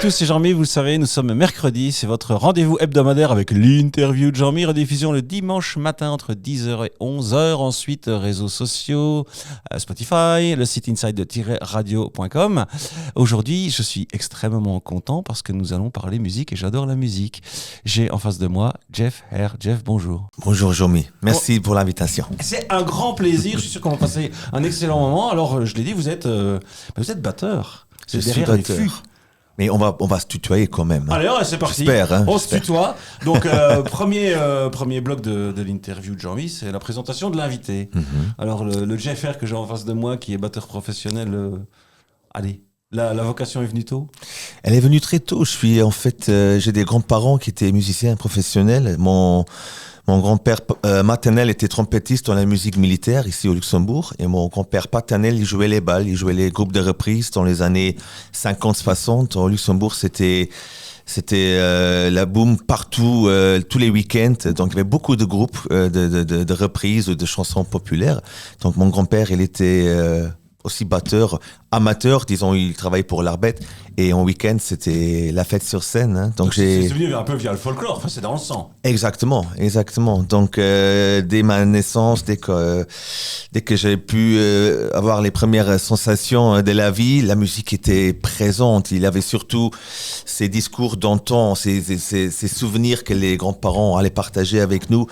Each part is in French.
tous, c'est Jean-Mi, vous le savez, nous sommes mercredi, c'est votre rendez-vous hebdomadaire avec l'interview de Jean-Mi, rediffusion le dimanche matin entre 10h et 11h, ensuite réseaux sociaux, Spotify, le site inside-radio.com. Aujourd'hui, je suis extrêmement content parce que nous allons parler musique et j'adore la musique. J'ai en face de moi Jeff Herr. Jeff, bonjour. Bonjour Jean-Mi, merci pour l'invitation. C'est un grand plaisir, je suis sûr qu'on va passer un excellent moment. Alors, je l'ai dit, vous êtes batteur. Je suis batteur. Mais on va se tutoyer quand même. Allez, ouais, c'est parti. J'espère, on se tutoie. Donc, premier bloc de l'interview de Jean-Mi, c'est la présentation de l'invité. Mm-hmm. Alors, le Jeff Herr que j'ai en face de moi, qui est batteur professionnel, allez, la vocation est venue tôt? Elle est venue très tôt. J'ai des grands-parents qui étaient musiciens professionnels. Mon grand-père maternel était trompettiste dans la musique militaire ici au Luxembourg et mon grand-père paternel, il jouait les bals, il jouait les groupes de reprises dans les années 50-60. Au Luxembourg, c'était la boom partout, tous les week-ends. Donc il y avait beaucoup de groupes de reprises ou de chansons populaires. Donc mon grand-père, il était aussi batteur amateur, disons, il travaillait pour l'Arbette et en week-end c'était la fête sur scène. Hein. Donc c'est venu un peu via le folklore, enfin, c'est dans le sang. Exactement. Donc dès ma naissance, dès que j'ai pu avoir les premières sensations de la vie, la musique était présente. Il avait surtout ces discours d'antan, ces souvenirs que les grands-parents allaient partager avec nous,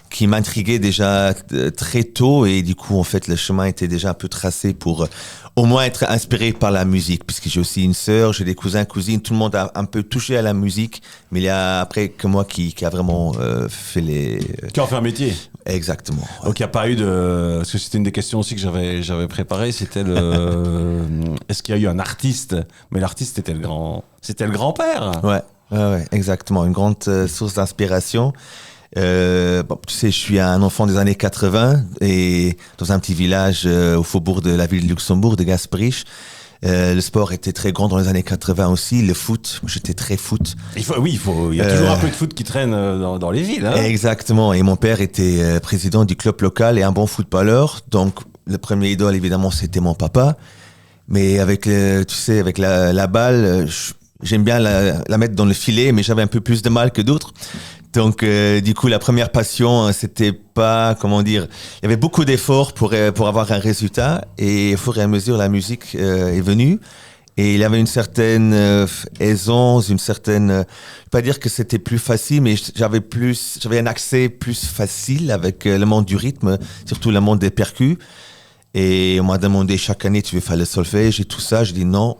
qui m'intriguait déjà très tôt et du coup en fait le chemin était déjà un peu tracé pour au moins être inspiré par la musique, puisque j'ai aussi une sœur, j'ai des cousins, cousines, tout le monde a un peu touché à la musique, mais il y a après que moi qui a vraiment fait les... Qui en fait un métier. Exactement. Ouais. Donc il n'y a pas eu de... Parce que c'était une des questions aussi que j'avais préparées, c'était est-ce qu'il y a eu un artiste? Mais l'artiste c'était le grand-père. Ouais, exactement, une grande source d'inspiration. Tu sais, je suis un enfant des années 80 et dans un petit village au faubourg de la ville de Luxembourg, de Gasperich. Le sport était très grand dans les années 80 aussi, le foot, j'étais très foot. Il y a toujours un peu de foot qui traîne dans les villes. Hein. Exactement, et mon père était président du club local et un bon footballeur, donc le premier idole évidemment c'était mon papa, mais avec la balle, j'aime bien la mettre dans le filet, mais j'avais un peu plus de mal que d'autres. Donc, du coup, la première passion, c'était pas, il y avait beaucoup d'efforts pour avoir un résultat. Et au fur et à mesure, la musique est venue. Et il y avait une certaine aisance, je vais pas dire que c'était plus facile, mais j'avais un accès plus facile avec le monde du rythme, surtout le monde des percus. Et on m'a demandé chaque année, tu veux faire le solfège et tout ça. J'ai dit non.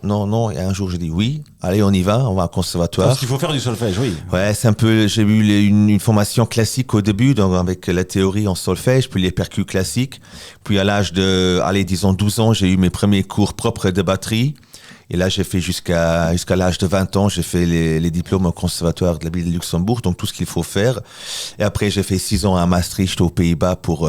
Et un jour, j'ai dit oui. Allez, on y va. On va au conservatoire. Parce qu'il faut faire du solfège, oui. Ouais, c'est un peu, j'ai eu une formation classique au début, donc avec la théorie en solfège, puis les percus classiques. Puis à l'âge de, disons 12 ans, j'ai eu mes premiers cours propres de batterie. Et là, j'ai fait jusqu'à l'âge de 20 ans, j'ai fait les diplômes au conservatoire de la ville de Luxembourg, donc tout ce qu'il faut faire. Et après, j'ai fait 6 ans à Maastricht, aux Pays-Bas, pour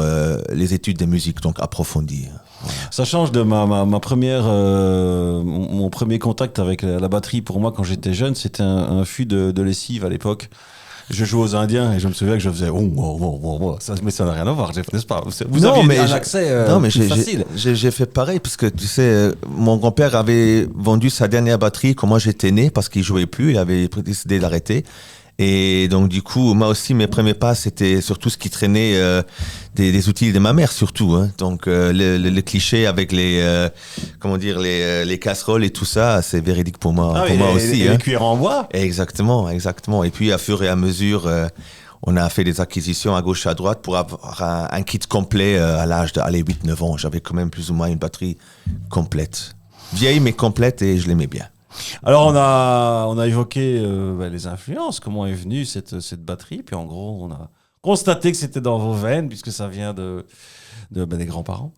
les études de musique, donc approfondies. Voilà. Ça change de ma première, mon premier contact avec la batterie. Pour moi, quand j'étais jeune, c'était un fût de lessive à l'époque. Je jouais aux Indiens et je me souviens que je faisais mais ça n'a rien à voir, Jeff, n'est-ce pas? Vous aviez un accès plus facile. J'ai fait pareil parce que tu sais, mon grand-père avait vendu sa dernière batterie quand moi j'étais né parce qu'il jouait plus, il avait décidé d'arrêter. Et donc du coup, moi aussi, mes premiers pas, c'était surtout ce qui traînait des outils de ma mère, surtout. Hein. Donc le cliché avec les casseroles et tout ça, c'est véridique pour moi, moi aussi. Les cuillères en bois. Exactement. Et puis à fur et à mesure, on a fait des acquisitions à gauche à droite pour avoir un kit complet à l'âge de 8-9 ans. J'avais quand même plus ou moins une batterie complète, vieille mais complète, et je l'aimais bien. Alors on a évoqué les influences, comment est venue cette batterie, puis en gros on a constaté que c'était dans vos veines puisque ça vient des grands-parents.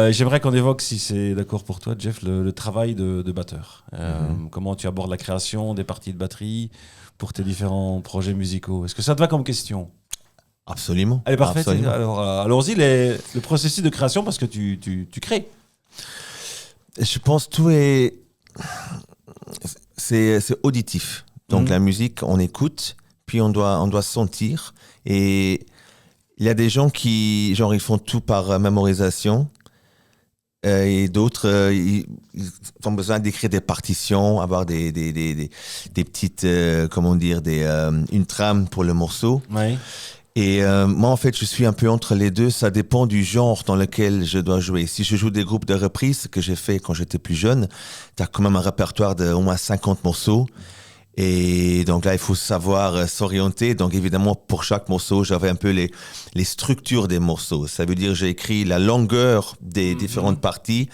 J'aimerais qu'on évoque, si c'est d'accord pour toi, Jeff, le travail de batteur. Comment tu abordes la création des parties de batterie pour tes différents projets musicaux. Est-ce que ça te va comme question? Absolument. Elle est parfaite. Absolument. Alors allons-y, le processus de création, parce que tu crées. Je pense tout c'est auditif. Donc la musique, on écoute, puis on doit sentir. Et il y a des gens qui, ils font tout par mémorisation. et d'autres, ils ont besoin d'écrire des partitions, avoir des petites, comment dire, une trame pour le morceau. Oui. Et moi, en fait, je suis un peu entre les deux. Ça dépend du genre dans lequel je dois jouer. Si je joue des groupes de reprises, ce que j'ai fait quand j'étais plus jeune, tu as quand même un répertoire d'au moins 50 morceaux. Et donc là, il faut savoir s'orienter. Donc évidemment, pour chaque morceau, j'avais un peu les structures des morceaux. Ça veut dire j'ai écrit la longueur des différentes parties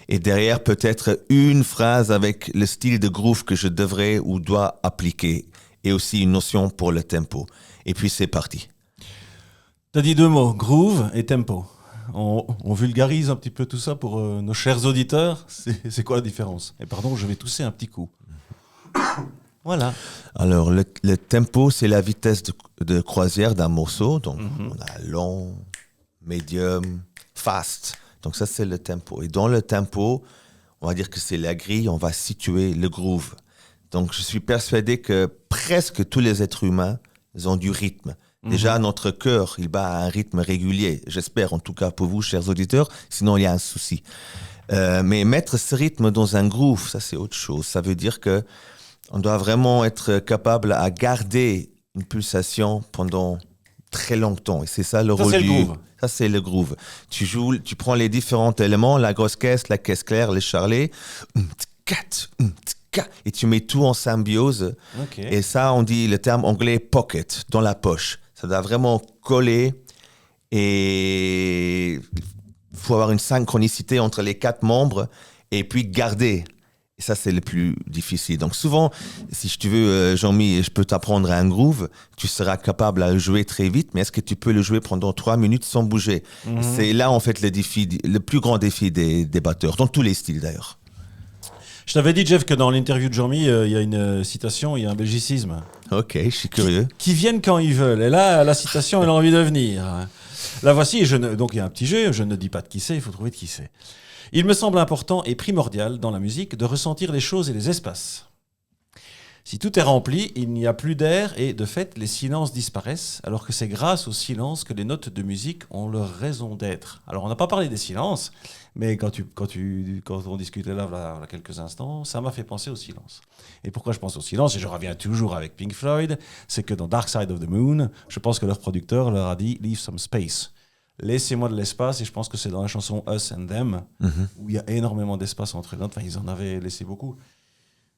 et derrière peut-être une phrase avec le style de groove que je devrais ou dois appliquer et aussi une notion pour le tempo. Et puis c'est parti. Tu as dit deux mots, groove et tempo. On vulgarise un petit peu tout ça pour nos chers auditeurs. C'est quoi la différence? Et pardon, je vais tousser un petit coup. Voilà. Alors, le tempo, c'est la vitesse de croisière d'un morceau. Donc, on a long, medium, fast. Donc, ça, c'est le tempo. Et dans le tempo, on va dire que c'est la grille, on va situer le groove. Donc, je suis persuadé que presque tous les êtres humains, ils ont du rythme. Déjà, notre cœur, il bat à un rythme régulier. J'espère, en tout cas pour vous, chers auditeurs, sinon il y a un souci. Mais mettre ce rythme dans un groove, ça, c'est autre chose. Ça veut dire que on doit vraiment être capable à garder une pulsation pendant très longtemps. Et c'est ça le rôle du groove. Ça, c'est le groove. Tu prends les différents éléments, la grosse caisse, la caisse claire, les charlets, et tu mets tout en symbiose. Okay. Et ça, on dit le terme anglais pocket, dans la poche. Ça doit vraiment coller et il faut avoir une synchronicité entre les 4 membres et puis garder. Et ça, c'est le plus difficile. Donc souvent, si tu veux, Jean-Mi, je peux t'apprendre un groove, tu seras capable à le jouer très vite, mais est-ce que tu peux le jouer pendant 3 minutes sans bouger? C'est là, en fait, le plus grand défi des batteurs, dans tous les styles d'ailleurs. Je t'avais dit, Jeff, que dans l'interview de Jean-Mi, il y a une citation, il y a un belgicisme. Ok, je suis curieux. Qui viennent quand ils veulent. Et là, la citation, elle a envie de venir. La voici, donc il y a un petit jeu, je ne dis pas de qui c'est, il faut trouver de qui c'est. Il me semble important et primordial dans la musique de ressentir les choses et les espaces. Si tout est rempli, il n'y a plus d'air et de fait, les silences disparaissent, alors que c'est grâce au silence que les notes de musique ont leur raison d'être. Alors, on n'a pas parlé des silences, mais quand on discutait là, voilà, quelques instants, ça m'a fait penser au silence. Et pourquoi je pense au silence, et je reviens toujours avec Pink Floyd, c'est que dans Dark Side of the Moon, je pense que leur producteur leur a dit « Leave some space ». Laissez-moi de l'espace, et je pense que c'est dans la chanson Us and Them, où il y a énormément d'espace entre les notes, enfin ils en avaient laissé beaucoup.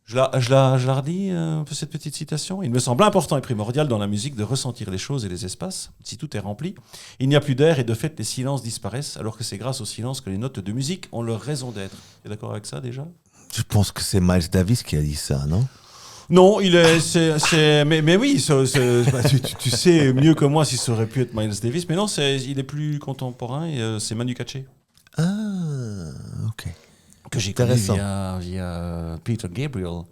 Je la redis un peu cette petite citation. Il me semble important et primordial dans la musique de ressentir les choses et les espaces. Si tout est rempli, il n'y a plus d'air et de fait les silences disparaissent, alors que c'est grâce au silence que les notes de musique ont leur raison d'être. Tu es d'accord avec ça déjà? Je pense que c'est Miles Davis qui a dit ça, non? Non, mais oui, tu sais mieux que moi si ça aurait pu être Miles Davis, mais non, il est plus contemporain et c'est Manu Katché. Ah, ok. Que j'ai connu via Peter Gabriel.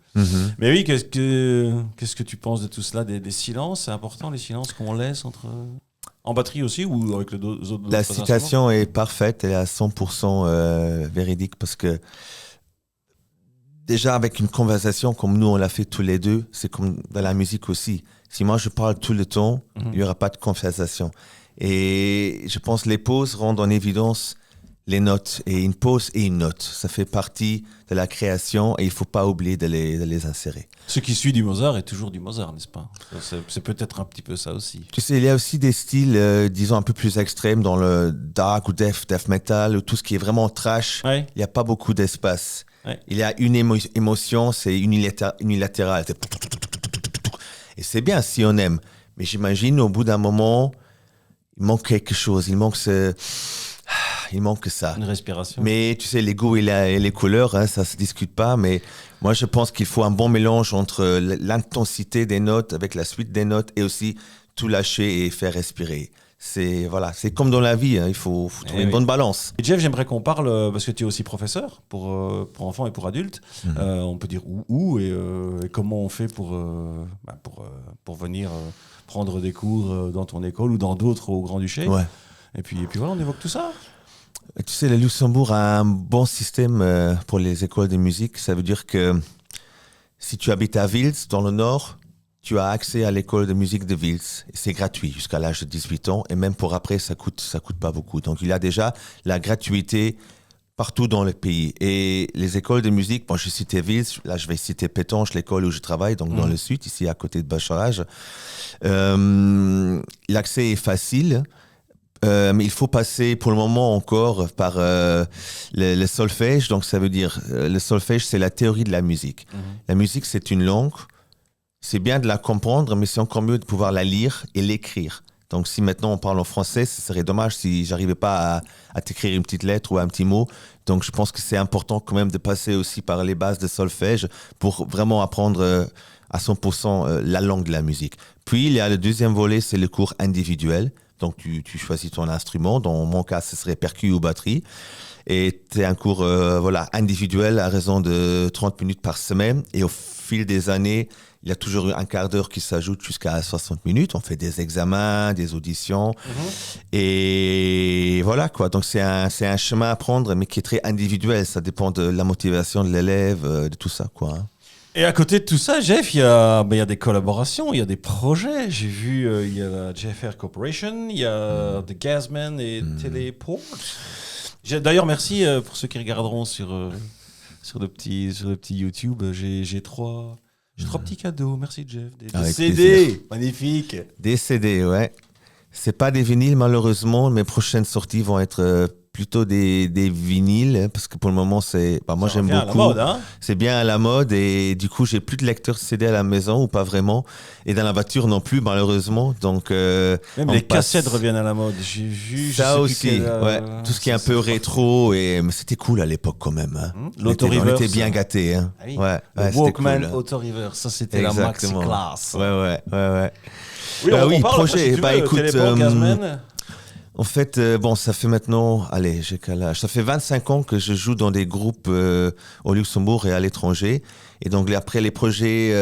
Mais oui, qu'est-ce que tu penses de tout cela, des silences? C'est important, les silences qu'on laisse entre... En batterie aussi ou avec les autres La citation est parfaite, elle est à 100% véridique parce que déjà avec une conversation comme nous on l'a fait tous les deux, c'est comme dans la musique aussi. Si moi je parle tout le temps, il n'y aura pas de conversation. Et je pense que les pauses rendent en évidence les notes, et une pause et une note. Ça fait partie de la création et il ne faut pas oublier de les insérer. Ce qui suit du Mozart est toujours du Mozart, n'est-ce pas? C'est peut-être un petit peu ça aussi. Tu sais, il y a aussi des styles, disons, un peu plus extrêmes dans le dark ou death metal, ou tout ce qui est vraiment trash. Ouais. Il n'y a pas beaucoup d'espace. Ouais. Il y a une émotion, c'est unilatéral. Et c'est bien si on aime. Mais j'imagine, au bout d'un moment, il manque quelque chose. Il manque ça. Une respiration. Mais tu sais, les goûts et les couleurs, hein, ça ne se discute pas. Mais moi, je pense qu'il faut un bon mélange entre l'intensité des notes avec la suite des notes et aussi tout lâcher et faire respirer. C'est comme dans la vie, hein, il faut trouver une bonne balance. Et Jeff, j'aimerais qu'on parle, parce que tu es aussi professeur pour enfants et pour adultes. On peut dire où et comment on fait pour venir prendre des cours dans ton école ou dans d'autres au Grand-Duché. Ouais. Et puis voilà, on évoque tout ça. Tu sais, le Luxembourg a un bon système pour les écoles de musique. Ça veut dire que si tu habites à Vils, dans le nord, tu as accès à l'école de musique de Vils. Et c'est gratuit jusqu'à l'âge de 18 ans. Et même pour après, ça coûte pas beaucoup. Donc, il y a déjà la gratuité partout dans le pays. Et les écoles de musique, bon, je citais Vils, là je vais citer Pétanche, l'école où je travaille, donc dans le sud, ici à côté de Bacharach. L'accès est facile, mais il faut passer pour le moment encore par le solfège. Donc ça veut dire, le solfège, c'est la théorie de la musique. La musique, c'est une langue. C'est bien de la comprendre, mais c'est encore mieux de pouvoir la lire et l'écrire. Donc, si maintenant on parle en français, ce serait dommage si j'arrivais pas à t'écrire une petite lettre ou un petit mot. Donc, je pense que c'est important quand même de passer aussi par les bases de solfège pour vraiment apprendre à 100% la langue de la musique. Puis, il y a le deuxième volet, c'est le cours individuel. Donc, tu choisis ton instrument. Dans mon cas, ce serait percu ou batterie. Et c'est un cours individuel à raison de 30 minutes par semaine. Et au fil des années, il y a toujours un quart d'heure qui s'ajoute jusqu'à 60 minutes. On fait des examens, des auditions. Et voilà, quoi. Donc, c'est un chemin à prendre, mais qui est très individuel. Ça dépend de la motivation de l'élève, de tout ça, quoi. Et à côté de tout ça, Jeff, il y a des collaborations, il y a des projets. J'ai vu, il y a la JFR Corporation, il y a The Gasman et Teleport. D'ailleurs, merci pour ceux qui regarderont sur le petit YouTube. J'ai trois petits cadeaux. Merci, Jeff. Des CD. Plaisir. Magnifique. Des CD, ouais. C'est pas des vinyles, malheureusement. Mes prochaines sorties vont être plutôt des vinyles, parce que pour le moment, moi, j'aime beaucoup. À la mode, hein. C'est bien à la mode, et du coup, j'ai plus de lecteur CD à la maison, ou pas vraiment. Et dans la voiture non plus, malheureusement. Donc, même les cassettes reviennent à la mode. J'ai vu. Ça aussi, ouais. Tout ce qui est un peu rétro, mais c'était cool à l'époque quand même. Hein. L'Auto-Reverse. On était bien gâtés. Hein. Ah oui. Ouais, le Walkman cool, Auto-Reverse, ça c'était exactement. La maxi classe. Ouais. Oui, projet. Après, si écoute, en fait, ça fait maintenant, j'ai quel âge ? Ça fait 25 ans que je joue dans des groupes au Luxembourg et à l'étranger. Et donc, après les projets,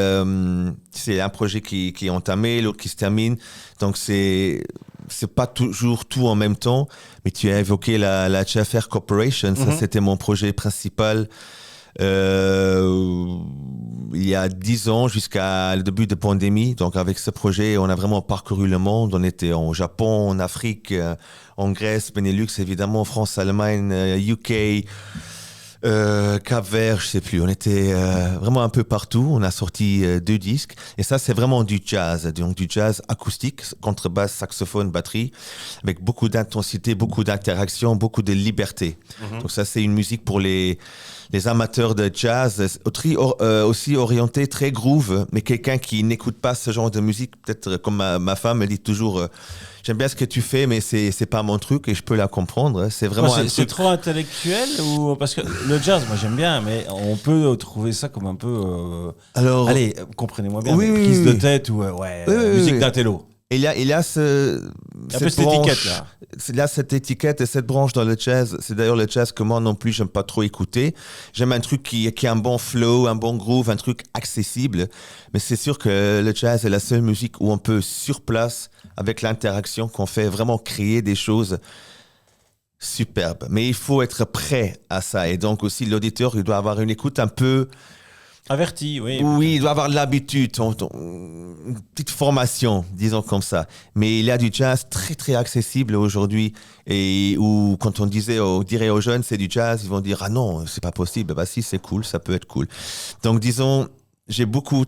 c'est un projet qui est entamé, l'autre qui se termine. Donc, c'est pas toujours tout en même temps. Mais tu as évoqué la JFR Corporation. Ça, c'était mon projet principal. Il y a 10 ans jusqu'à le début de pandémie. Donc avec ce projet, on a vraiment parcouru le monde. On était en Japon, en Afrique, en Grèce, Benelux, évidemment, France, Allemagne, UK, Cap-Vert, je sais plus. On était vraiment un peu partout. On a sorti 2 disques. Et ça, c'est vraiment du jazz. Donc du jazz acoustique, contrebasse, saxophone, batterie, avec beaucoup d'intensité, beaucoup d'interaction, beaucoup de liberté. Donc ça, c'est une musique pour les amateurs de jazz, aussi orienté, très groove, mais quelqu'un qui n'écoute pas ce genre de musique, peut-être comme ma femme, elle dit toujours j'aime bien ce que tu fais, mais c'est pas mon truc et je peux la comprendre. C'est vraiment c'est trop intellectuel ou parce que le jazz, moi j'aime bien, mais on peut trouver ça comme un peu. Alors, allez, comprenez-moi bien, prise de tête ou musique d'intello. Il y a cette étiquette là. Il y a cette étiquette et cette branche dans le jazz. C'est d'ailleurs le jazz que moi non plus j'aime pas trop écouter. J'aime un truc qui a un bon flow, un bon groove, un truc accessible. Mais c'est sûr que le jazz est la seule musique où on peut sur place, avec l'interaction, qu'on fait vraiment créer des choses superbes. Mais il faut être prêt à ça. Et donc aussi l'auditeur, il doit avoir une écoute un peu averti, oui. Oui, il doit avoir de l'habitude, une petite formation, disons comme ça. Mais il y a du jazz très, très accessible aujourd'hui. Et où, quand on dirait aux jeunes, c'est du jazz, ils vont dire, ah non, c'est pas possible. Bah si, c'est cool, ça peut être cool. Donc, disons, j'ai beaucoup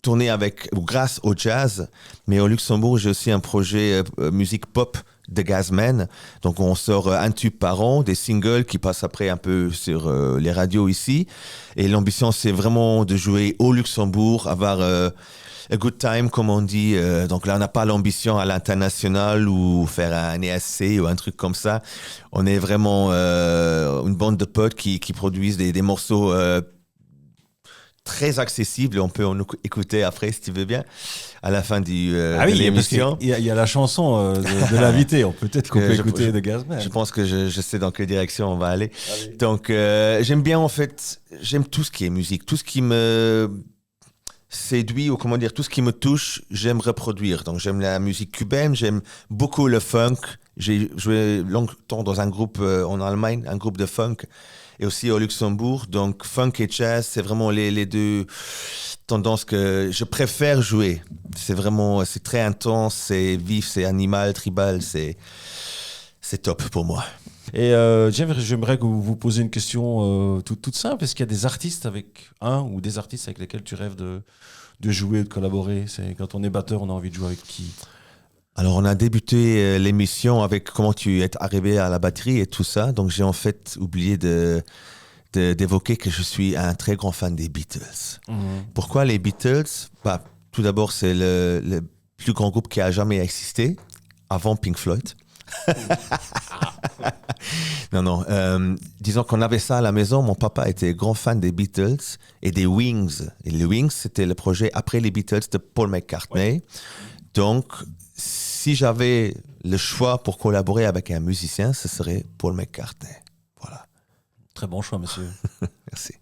tourné grâce au jazz. Mais au Luxembourg, j'ai aussi un projet musique pop de Gasman. Donc, on sort un tube par an, des singles qui passent après un peu sur les radios ici. Et l'ambition, c'est vraiment de jouer au Luxembourg, avoir a good time, comme on dit. Donc là, on n'a pas l'ambition à l'international ou faire un ESC ou un truc comme ça. On est vraiment une bande de potes qui produisent des morceaux très accessible, on peut en écouter après si tu veux bien à la fin de l'émission. Il y a la chanson de l'invité, on peut peut-être qu'on peut écouter de Gasman. Je pense que je sais dans quelle direction on va aller. Allez. Donc j'aime bien en fait, j'aime tout ce qui est musique, tout ce qui me séduit ou comment dire, tout ce qui me touche, j'aime reproduire. Donc j'aime la musique cubaine, j'aime beaucoup le funk. J'ai joué longtemps dans un groupe en Allemagne, un groupe de funk. Et aussi au Luxembourg. Donc, funk et jazz, c'est vraiment les deux tendances que je préfère jouer. C'est très intense, c'est vif, c'est animal, tribal, c'est c'est top pour moi. Et j'aimerais que vous posiez une question toute simple. Est-ce qu'il y a des artistes avec des artistes avec lesquels tu rêves de jouer, de collaborer? C'est quand on est batteur, on a envie de jouer avec qui? Alors, on a débuté l'émission avec comment tu es arrivé à la batterie et tout ça. Donc, j'ai en fait oublié d'évoquer que je suis un très grand fan des Beatles. Pourquoi les Beatles? Tout d'abord, c'est le plus grand groupe qui a jamais existé, avant Pink Floyd. Non. Disons qu'on avait ça à la maison. Mon papa était grand fan des Beatles et des Wings. Et les Wings, c'était le projet après les Beatles de Paul McCartney. Ouais. Donc, si j'avais le choix pour collaborer avec un musicien, ce serait Paul McCartney. Voilà. Très bon choix, monsieur. Merci.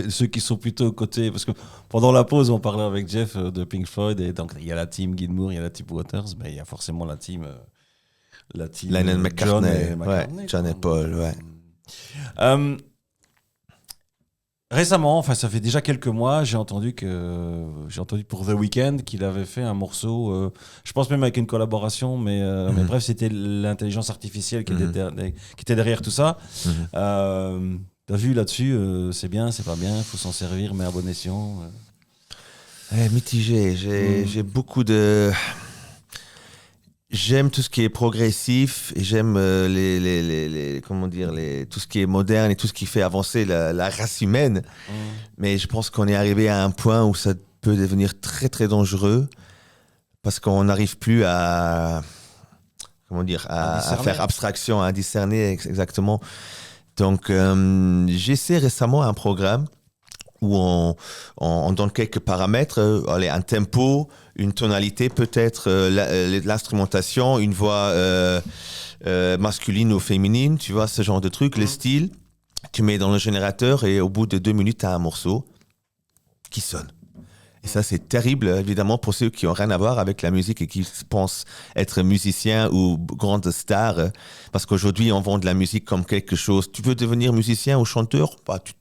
Ceux qui sont plutôt côté, parce que pendant la pause, on parlait avec Jeff de Pink Floyd, et donc il y a la team Gilmour, il y a la team Waters, mais il y a forcément la team Lennon, McCartney, John et Paul, ouais. Récemment, ça fait déjà quelques mois, j'ai entendu pour The Weeknd qu'il avait fait un morceau, je pense même avec une collaboration, mais bref, c'était l'intelligence artificielle qui était derrière tout ça. T'as vu là-dessus, c'est bien, c'est pas bien, il faut s'en servir, mais à bon escient. Mitigé, j'ai beaucoup de... J'aime tout ce qui est progressif et j'aime tout ce qui est moderne et tout ce qui fait avancer la race humaine. Mais je pense qu'on est arrivé à un point où ça peut devenir très très dangereux parce qu'on n'arrive plus à faire abstraction, à discerner exactement. Donc, j'ai essayé récemment un programme où on donne quelques paramètres, un tempo, une tonalité peut-être, l'instrumentation, une voix masculine ou féminine, tu vois, ce genre de truc, le style. Tu mets dans le générateur et au bout de 2 minutes, tu as un morceau qui sonne. Et ça, c'est terrible, évidemment, pour ceux qui n'ont rien à voir avec la musique et qui pensent être musiciens ou grandes stars. Parce qu'aujourd'hui, on vend de la musique comme quelque chose. Tu veux devenir musicien ou chanteur?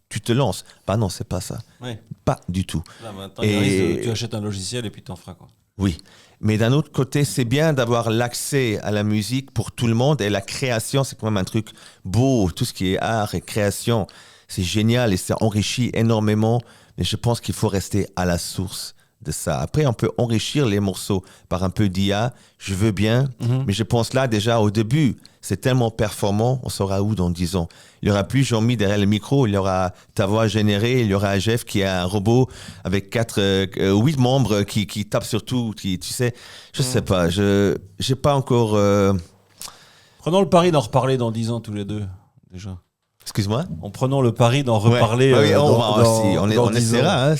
Tu te lances. Non, c'est pas ça. Ouais. Pas du tout. Là, maintenant, tu achètes un logiciel et puis t'en feras, quoi. Oui. Mais d'un autre côté, c'est bien d'avoir l'accès à la musique pour tout le monde. Et la création, c'est quand même un truc beau. Tout ce qui est art et création, c'est génial et ça enrichit énormément. Mais je pense qu'il faut rester à la source de ça. Après, on peut enrichir les morceaux par un peu d'IA. Je veux bien. Mais je pense là, déjà, au début, c'est tellement performant. On saura où dans 10 ans. Il n'y aura plus Jean-Mi derrière le micro. Il y aura ta voix générée. Il y aura Jeff qui a un robot avec 8 membres qui tape sur tout. Tu sais, je sais pas. Je n'ai pas encore... Prenons le pari d'en reparler dans 10 ans tous les deux, déjà. Excuse-moi. En prenant le pari d'en reparler. Ouais. On essaiera.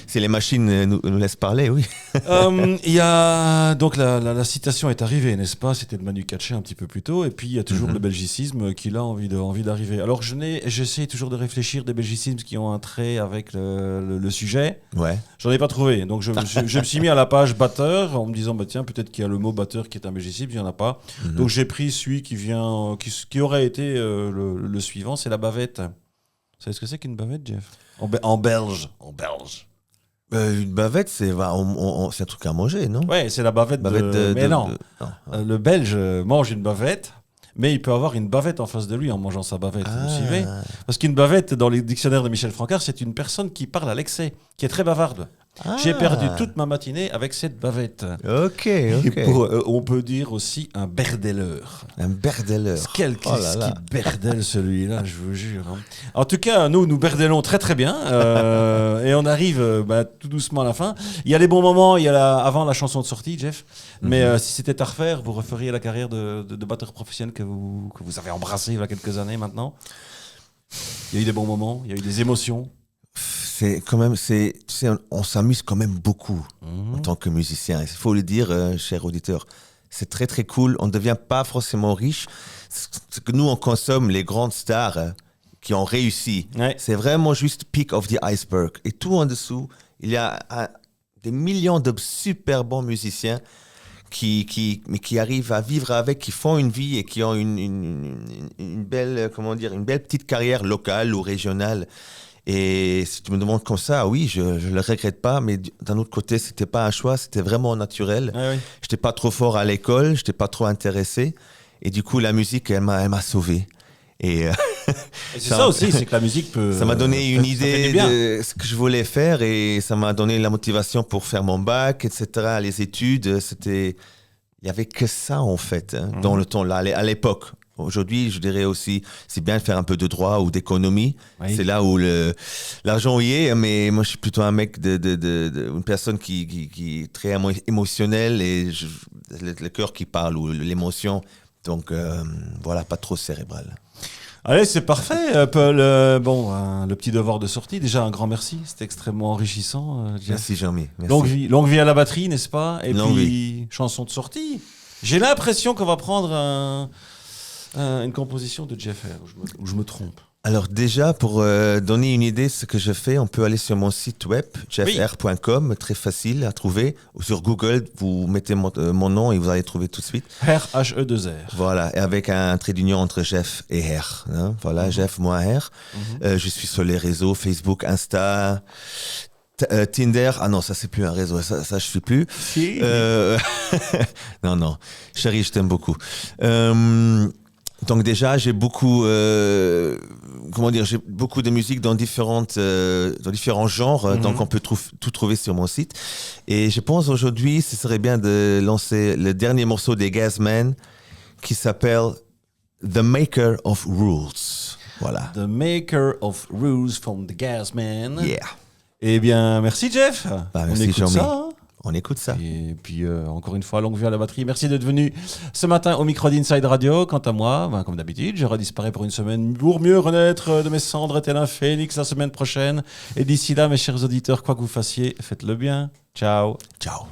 Si les machines nous laissent parler, oui. Il y a donc la citation est arrivée, n'est-ce pas? C'était de Manu Katché un petit peu plus tôt. Et puis il y a toujours le belgicisme qui a envie d'arriver. Alors j'essaie toujours de réfléchir des belgicismes qui ont un trait avec le sujet. Ouais. J'en ai pas trouvé. Donc je me suis mis à la page batteur en me disant tiens, peut-être qu'il y a le mot batteur qui est un belgicisme, il y en a pas. Donc j'ai pris celui qui aurait été le suivant, c'est la bavette. Vous savez ce que c'est qu'une bavette, Jeff? En belge. Une bavette, c'est un truc à manger, non? Ouais, c'est la bavette mais non. Le Belge mange une bavette, mais il peut avoir une bavette en face de lui en mangeant sa bavette. Vous suivez? Parce qu'une bavette, dans les dictionnaires de Michel Francard, c'est une personne qui parle à l'excès, qui est très bavarde. J'ai perdu toute ma matinée avec cette bavette. Ok. On peut dire aussi un berdeleur. Un berdeleur. Qu'est-ce qui berdelle celui-là, je vous jure. En tout cas, nous berdelons très très bien. Et on arrive tout doucement à la fin. Il y a les bons moments, il y a avant la chanson de sortie, Jeff. Mais si c'était à refaire, vous referiez la carrière de batteur professionnel que vous avez embrassé il y a quelques années maintenant. Il y a eu des bons moments, il y a eu des émotions. C'est quand même, tu sais, on s'amuse quand même beaucoup en tant que musicien. Il faut le dire, cher auditeur. C'est très très cool. On ne devient pas forcément riche. Ce que nous on consomme, les grandes stars qui ont réussi, c'est vraiment juste peak of the iceberg. Et tout en dessous, il y a des millions de super bons musiciens qui arrivent à vivre avec, qui font une vie et qui ont une belle, une belle petite carrière locale ou régionale. Et si tu me demandes comme ça, oui, je le regrette pas, mais d'un autre côté, c'était pas un choix, c'était vraiment naturel. Je n'étais pas trop fort à l'école, je n'étais pas trop intéressé. Et du coup, la musique, elle m'a sauvé. Et c'est ça aussi, c'est que la musique peut. Ça m'a donné une ça fait idée du bien. de ce que je voulais faire et ça m'a donné la motivation pour faire mon bac, etc. Les études, il y avait que ça en fait dans le temps là, à l'époque. Aujourd'hui, je dirais aussi, c'est bien de faire un peu de droit ou d'économie. Oui. C'est là où l'argent y est, mais moi, je suis plutôt un mec une personne qui est très émotionnelle et le cœur qui parle ou l'émotion. Donc, voilà, pas trop cérébral. Allez, c'est parfait, Paul. Le petit devoir de sortie. Déjà, un grand merci. C'était extrêmement enrichissant, Jeff. Merci, Jean-Mi. Merci. Longue vie à la batterie, n'est-ce pas? Et Longue puis, chanson de sortie. J'ai l'impression qu'on va prendre une composition de Jeff R. Ou je me trompe. Alors déjà, pour donner une idée de ce que je fais, on peut aller sur mon site web, jeffr.com, très facile à trouver. Ou sur Google, vous mettez mon nom et vous allez trouver tout de suite. R, H-E-2-R. Voilà, et avec un trait d'union entre Jeff et R. Hein. Voilà, Jeff, moi, R. Je suis sur les réseaux, Facebook, Insta, Tinder. Ah non, ça c'est plus un réseau, ça je suis plus. Si. Non, chérie, je t'aime beaucoup. Donc déjà, j'ai beaucoup, j'ai beaucoup de musique dans différents genres, donc on peut tout trouver sur mon site. Et je pense aujourd'hui, ce serait bien de lancer le dernier morceau des Gasmen qui s'appelle The Maker of Rules. Voilà. The Maker of Rules from the Gasman. Yeah. Eh bien, merci Jeff. Merci, on écoute Jean-Mi. ça. Hein. On écoute ça. Et puis, encore une fois, longue vie à la batterie. Merci d'être venu ce matin au micro d'Inside Radio. Quant à moi, comme d'habitude, je redisparais pour une semaine pour mieux renaître de mes cendres tel un phénix la semaine prochaine. Et d'ici là, mes chers auditeurs, quoi que vous fassiez, faites-le bien. Ciao. Ciao.